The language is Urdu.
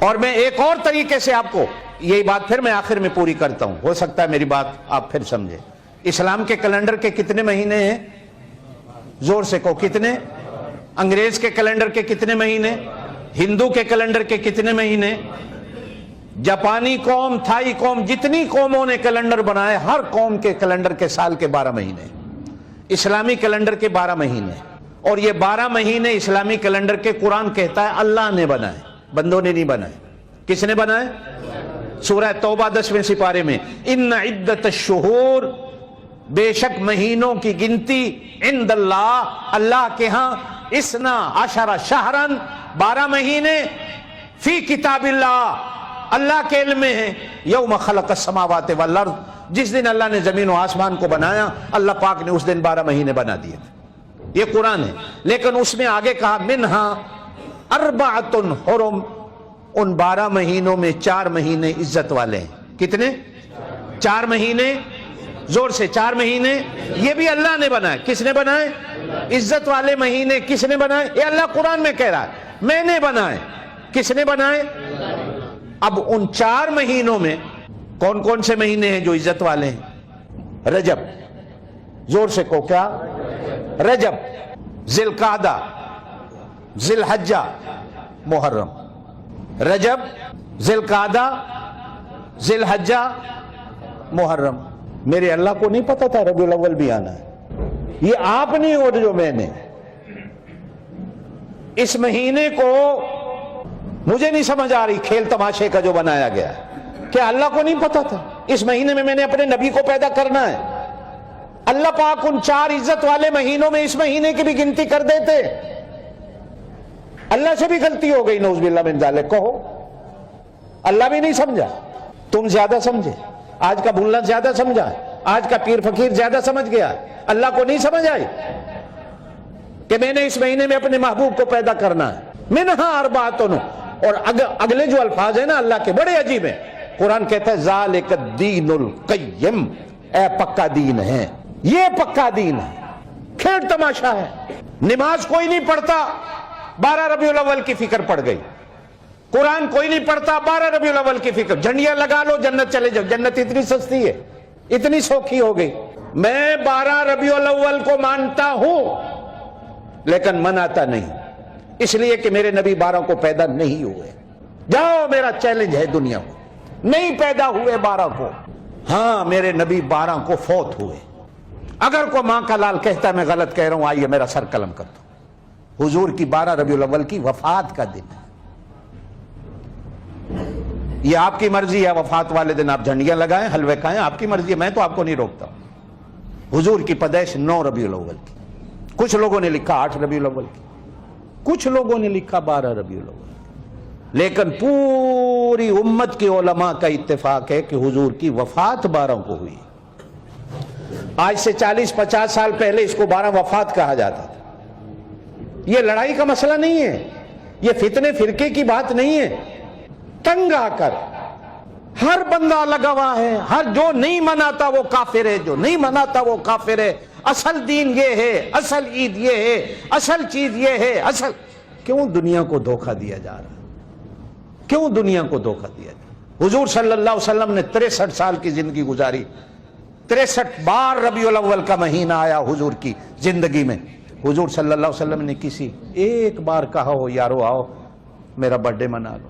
اور میں ایک اور طریقے سے آپ کو یہی بات پھر میں آخر میں پوری کرتا ہوں، ہو سکتا ہے میری بات آپ پھر سمجھیں۔ اسلام کے کیلنڈر کے کتنے مہینے ہیں؟ زور سے کہو کتنے؟ انگریز کے کیلنڈر کے کتنے مہینے؟ ہندو کے کیلنڈر کے کتنے مہینے؟ جاپانی قوم، تھائی قوم، جتنی قوموں نے کیلنڈر بنائے، ہر قوم کے کیلنڈر کے سال کے 12 مہینے، اسلامی کیلنڈر کے 12 مہینے، اور یہ 12 مہینے اسلامی کیلنڈر کے قرآن کہتا ہے اللہ نے بنائے، بندوں نے نہیں بنائے۔ کس نے بنائے؟ سورہ توبہ 10ویں سپارے میں ان عدت الشہور، بے شک مہینوں کی گنتی، عند اللہ، اللہ کے ہاں، 12 شہرن، 12 مہینے، فی کتاب اللہ، اللہ کے علم میں ہے، یوم خلق السماوات والارض، جس دن اللہ نے زمین و آسمان کو بنایا، اللہ پاک نے اس دن 12 مہینے بنا دیے تھے۔ یہ قرآن ہے، لیکن اس میں آگے کہا منہا اربعۃ حرم، ان 12 مہینوں میں 4 مہینے عزت والے ہیں۔ کتنے؟ 4 مہینے، زور سے 4 مہینے، یہ بھی اللہ نے بنائے۔ کس نے بنائے؟ عزت والے مہینے کس نے بنائے؟ یہ اللہ قرآن میں کہہ رہا ہے میں نے بنائے۔ کس نے بنائے؟ اب ان 4 مہینوں میں کون کون سے مہینے ہیں جو عزت والے ہیں؟ رجب، زور سے کہو کیا؟ رجب، ذی القعدہ، ذی الحجہ، محرم۔ رجب، ذی القعدہ، ذی الحجہ، محرم۔ میرے اللہ کو نہیں پتا تھا ربیع الاول بھی آنا ہے، یہ آپ نہیں ہو جو میں نے۔ اس مہینے کو مجھے نہیں سمجھ آ رہی کھیل تماشے کا جو بنایا گیا ہے، کیا اللہ کو نہیں پتا تھا اس مہینے میں نے اپنے نبی کو پیدا کرنا ہے؟ اللہ پاک ان 4 عزت والے مہینوں میں اس مہینے کی بھی گنتی کر دیتے۔ اللہ سے بھی غلطی ہو گئی، نعوذ باللہ من ذالک، کہو اللہ بھی نہیں سمجھا، تم زیادہ سمجھے، آج کا بھولنا زیادہ سمجھا، آج کا پیر فقیر زیادہ سمجھ گیا، اللہ کو نہیں سمجھ آئی کہ میں نے اس مہینے میں اپنے محبوب کو پیدا کرنا ہے۔ منہا اربعۃ، اور اگلے جو الفاظ ہیں نا اللہ کے بڑے عجیب ہیں۔ قرآن کہتا ہے ذالک الدین القیم، اے پکا دین ہے، یہ پکا دین ہے، کھیل تماشا ہے۔ نماز کوئی نہیں پڑھتا، 12 ربیع الاول کی فکر پڑ گئی۔ قرآن کوئی نہیں پڑھتا، 12 ربیع الاول کی فکر، جھنڈیاں لگا لو جنت چلے جاؤ، جنت اتنی سستی ہے، اتنی سوکھی ہو گئی۔ میں 12 ربیع الاول کو مانتا ہوں لیکن مناتا نہیں، اس لیے کہ میرے نبی 12 کو پیدا نہیں ہوئے۔ جاؤ، میرا چیلنج ہے دنیا کو، نہیں پیدا ہوئے 12 کو، ہاں میرے نبی 12 کو فوت ہوئے۔ اگر کوئی ماں کا لال کہتا ہے میں غلط کہہ رہا ہوں، آئیے میرا سر قلم کر دو، حضور کی 12 ربیع الاول کی وفات کا دن ہے۔ یہ آپ کی مرضی ہے، وفات والے دن آپ جھنڈیاں لگائیں، حلوے کھائیں، آپ کی مرضی ہے، میں تو آپ کو نہیں روکتا۔ حضور کی پیدائش 9 ربیع الاول کی، کچھ لوگوں نے لکھا 8 ربیع الاول کی، کچھ لوگوں نے لکھا 12 ربیع الاول کی، لیکن پوری امت کے علماء کا اتفاق ہے کہ حضور کی وفات 12 کو ہوئی۔ آج سے 40-50 سال پہلے اس کو 12 وفات کہا جاتا تھا۔ یہ لڑائی کا مسئلہ نہیں ہے، یہ فتنے فرقے کی بات نہیں ہے۔ تنگ آ کر ہر بندہ لگا ہوا ہے، ہر جو نہیں مناتا وہ کافر ہے، جو نہیں مناتا وہ کافر ہے، اصل دین یہ ہے، اصل عید یہ ہے، اصل چیز یہ ہے، اصل۔ کیوں دنیا کو دھوکہ دیا جا رہا ہے؟ کیوں دنیا کو دھوکہ دیا جا رہا ہے؟ حضور صلی اللہ علیہ وسلم نے 63 سال کی زندگی گزاری، 63 بار ربیع الاول کا مہینہ آیا حضور کی زندگی میں۔ حضور صلی اللہ علیہ وسلم نے کسی ایک بار کہا ہو یارو آؤ میرا برتھ ڈے منا لو؟